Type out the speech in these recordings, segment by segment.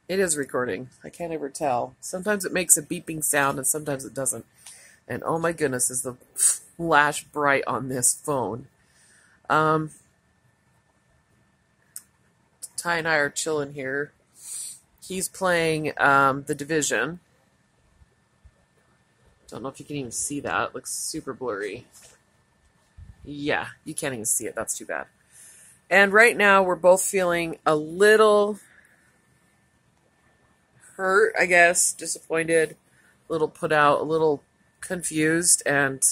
It is recording. I can't ever tell. Sometimes it makes a beeping sound and sometimes it doesn't. And oh my goodness, is the flash bright on this phone. Um, Ty and I are chilling here. He's playing The Division. Don't know if you can even see that. It looks super blurry. Yeah, you can't even see it. That's too bad. And right now we're both feeling a little hurt, I guess, disappointed, a little put out, a little confused, and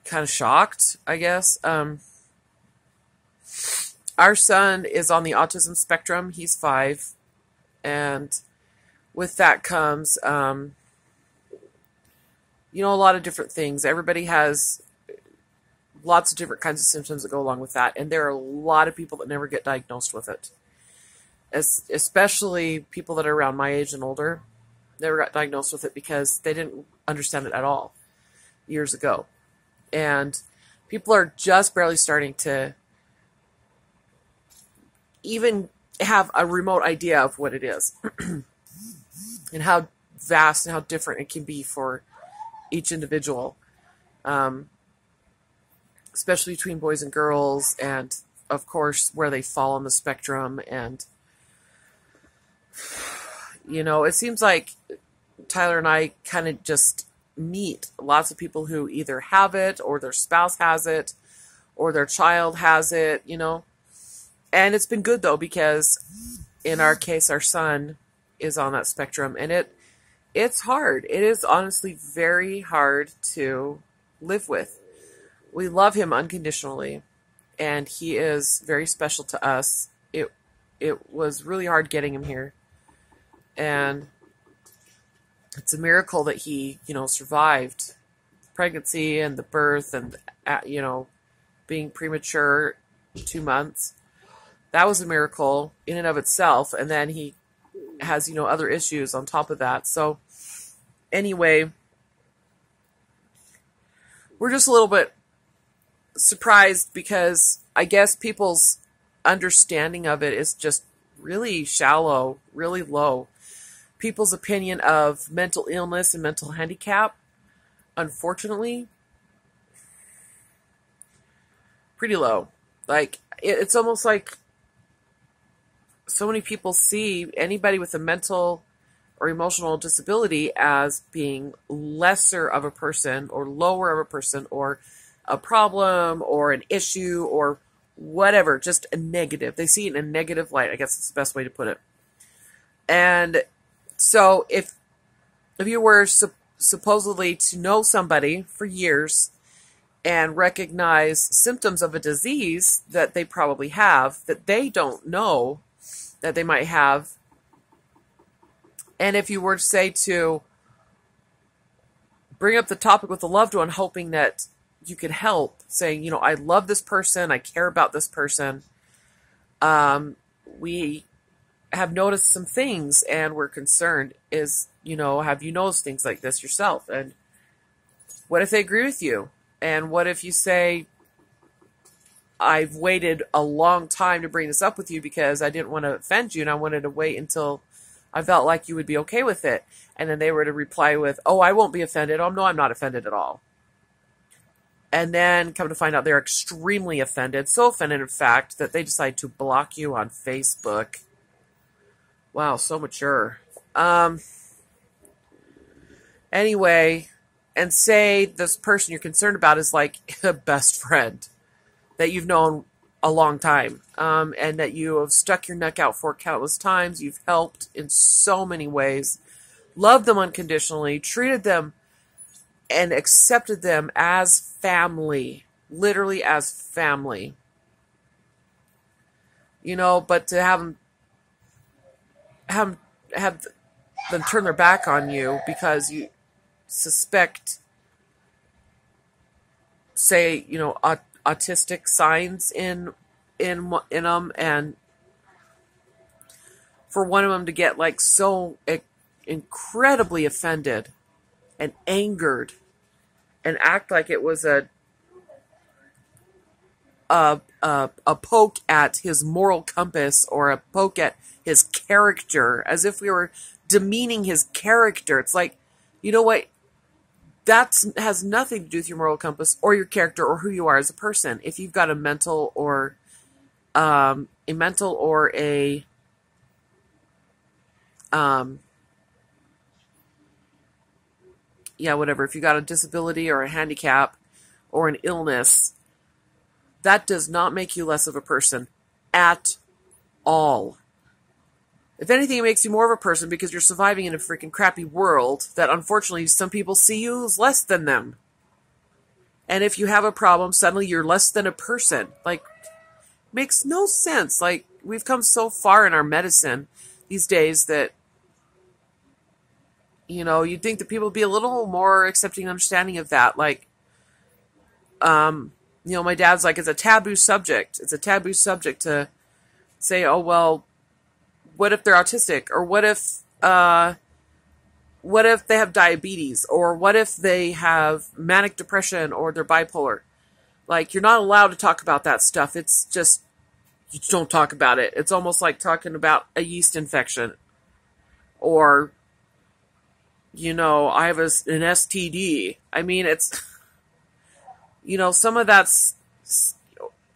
kind of shocked, I guess. Our son is on the autism spectrum. He's 5, and with that comes, a lot of different things. Everybody has lots of different kinds of symptoms that go along with that, and there are a lot of people that never get diagnosed with it. Especially people that are around my age and older, never got diagnosed with it because they didn't understand it at all years ago. And people are just barely starting to even have a remote idea of what it is and how vast and how different it can be for each individual, especially between boys and girls, and of course where they fall on the spectrum. And it seems like Tyler and I kind of just meet lots of people who either have it or their spouse has it or their child has it, And it's been good, though, because in our case, our son is on that spectrum, and it's hard. It is honestly very hard to live with. We love him unconditionally, and he is very special to us. It was really hard getting him here, and it's a miracle that he, survived pregnancy and the birth and, being premature 2 months. That was a miracle in and of itself. And then he has, other issues on top of that. So anyway, we're just a little bit surprised because I guess people's understanding of it is just really shallow, really low. People's opinion of mental illness and mental handicap, unfortunately, pretty low. Like, it's almost like so many people see anybody with a mental or emotional disability as being lesser of a person or lower of a person or a problem or an issue or whatever, just a negative. They see it in a negative light, I guess it's the best way to put it. And so if you were supposedly to know somebody for years and recognize symptoms of a disease that they probably have that they don't know that they might have, and if you were to say to bring up the topic with a loved one hoping that you could help, saying, I love this person, I care about this person, we have noticed some things and we're concerned. Have you noticed things like this yourself? And what if they agree with you? And what if you say, I've waited a long time to bring this up with you because I didn't want to offend you and I wanted to wait until I felt like you would be okay with it. And then they were to reply with, oh, I won't be offended. Oh, no, I'm not offended at all. And then come to find out they're extremely offended. So offended, in fact, that they decide to block you on Facebook. Wow, so mature. Anyway, and say this person you're concerned about is like a best friend that you've known a long time, and that you have stuck your neck out for countless times. You've helped in so many ways, loved them unconditionally, treated them and accepted them as family, literally as family. But to have them turn their back on you because you suspect, say, autistic signs in them, and for one of them to get like so incredibly offended and angered and act like it was a a poke at his moral compass or a poke at his character, as if we were demeaning his character. It's like, you know what? That has nothing to do with your moral compass or your character or who you are as a person. If you've got a mental or a whatever. If you got a disability or a handicap or an illness, that does not make you less of a person at all. If anything, it makes you more of a person because you're surviving in a freaking crappy world that unfortunately some people see you as less than them. And if you have a problem, suddenly you're less than a person. Like, makes no sense. Like, we've come so far in our medicine these days that, you know, you'd think that people would be a little more accepting and understanding of that. Like, you know, my dad's like, it's a taboo subject. It's a taboo subject to say, oh, well, what if they're autistic? Or what if they have diabetes? Or what if they have manic depression or they're bipolar? Like, you're not allowed to talk about that stuff. It's just, you don't talk about it. It's almost like talking about a yeast infection. Or, you know, I have an STD. I mean, it's, you know, some of that's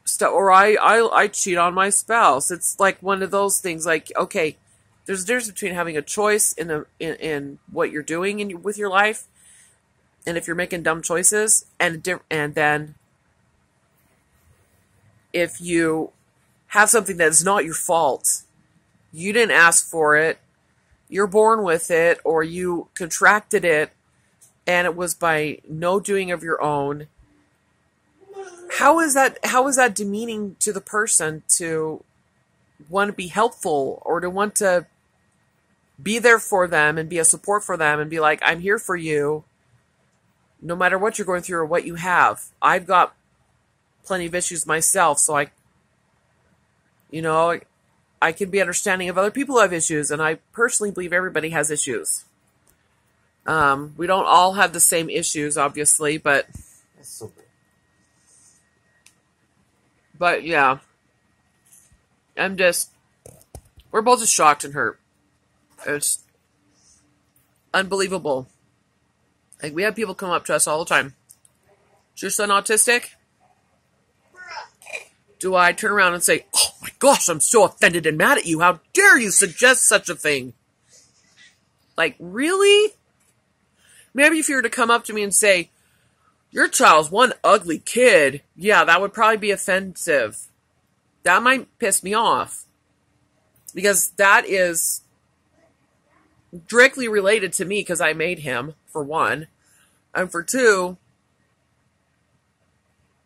stuff, or I cheat on my spouse. It's like one of those things. Like, okay, there's a difference between having a choice in what you're doing with your life, and if you're making dumb choices, and then if you have something that's not your fault, you didn't ask for it, you're born with it, or you contracted it, and it was by no doing of your own. How is that demeaning to the person to want to be helpful or to want to be there for them and be a support for them and be like, I'm here for you no matter what you're going through or what you have. I've got plenty of issues myself, so I can be understanding of other people who have issues, and I personally believe everybody has issues. We don't all have the same issues, obviously, but yeah, we're both just shocked and hurt. It's unbelievable. Like, we have people come up to us all the time. Is your son autistic? Do I turn around and say, oh my gosh, I'm so offended and mad at you. How dare you suggest such a thing? Like, really? Maybe if you were to come up to me and say, your child's one ugly kid, yeah, that would probably be offensive. That might piss me off. Because that is directly related to me because I made him, for one. And for two,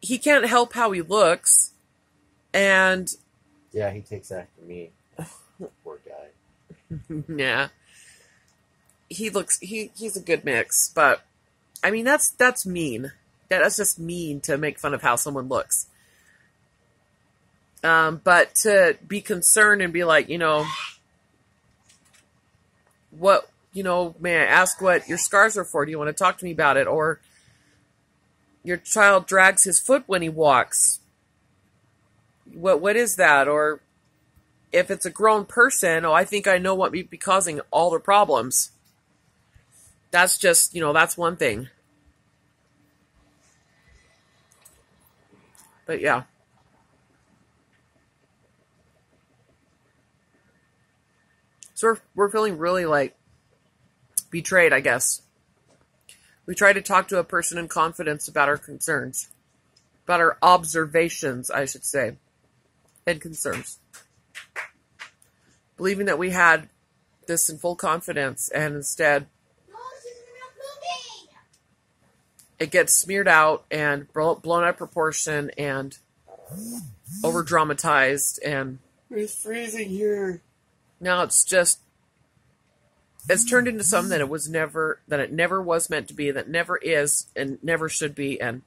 he can't help how he looks. And yeah, he takes after me. Poor guy. Yeah. He's a good mix, but I mean, that's mean. That's just mean to make fun of how someone looks. But to be concerned and be like, may I ask what your scars are for? Do you want to talk to me about it? Or your child drags his foot when he walks. What is that? Or if it's a grown person, I think I know what may be causing all their problems. That's just, that's one thing. But yeah. So we're feeling really like betrayed, I guess. We try to talk to a person in confidence about our concerns. About our observations, I should say. And concerns. Believing that we had this in full confidence, and instead it gets smeared out and blown out of proportion and over dramatized, and it's freezing here. Now it's turned into something that it never was meant to be, that never is and never should be, and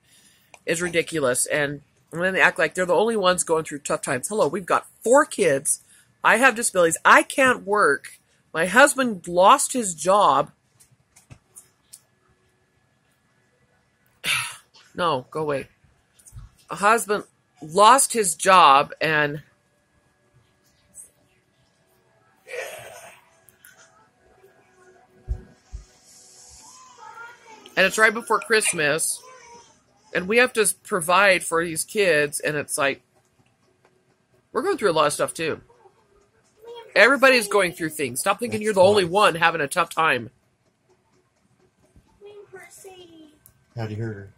is ridiculous. And then they act like they're the only ones going through tough times. Hello, we've got 4 kids. I have disabilities. I can't work. My husband lost his job. No, go away. A husband lost his job, and it's right before Christmas, and we have to provide for these kids, and it's like, we're going through a lot of stuff too. Everybody's going through things. Stop thinking you're the only one having a tough time. How'd you hurt her?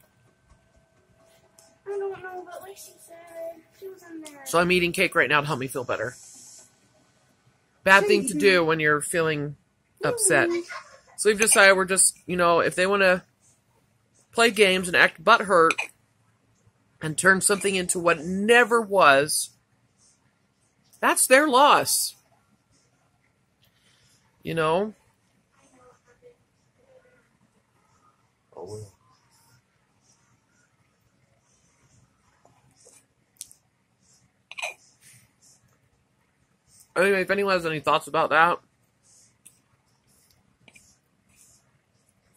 I don't know, but like she said, she was in there. So I'm eating cake right now to help me feel better. Bad thing to do when you're feeling upset. So we've decided we're just, if they want to play games and act butthurt and turn something into what never was, that's their loss. Oh, well. Anyway, if anyone has any thoughts about that,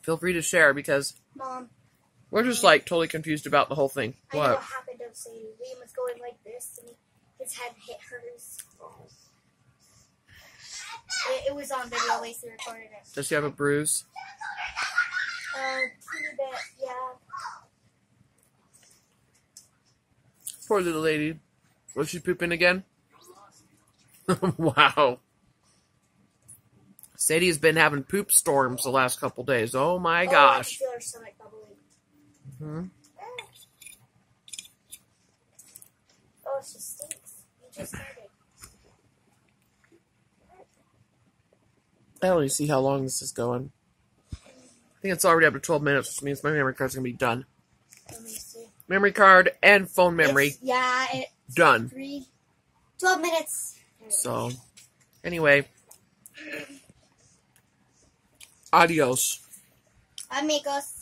feel free to share, because Mom, we're just like totally confused about the whole thing. I know What? what happened to Sadie. Liam was going like this, and his head hit hers. It was on video. Lacey recorded it. Does she have a bruise? Teeny bit, yeah. Poor little lady. Was she pooping again? Wow. Sadie's been having poop storms the last couple days. Oh my gosh. I can feel her stomach bubbling. Mm-hmm. Oh, she stinks. You just started. I don't even see how long this is going. I think it's already up to 12 minutes, which means my memory card's going to be done. Let me see. Memory card and phone memory. It's Done. 12 minutes. So, anyway. Adios. Amigos.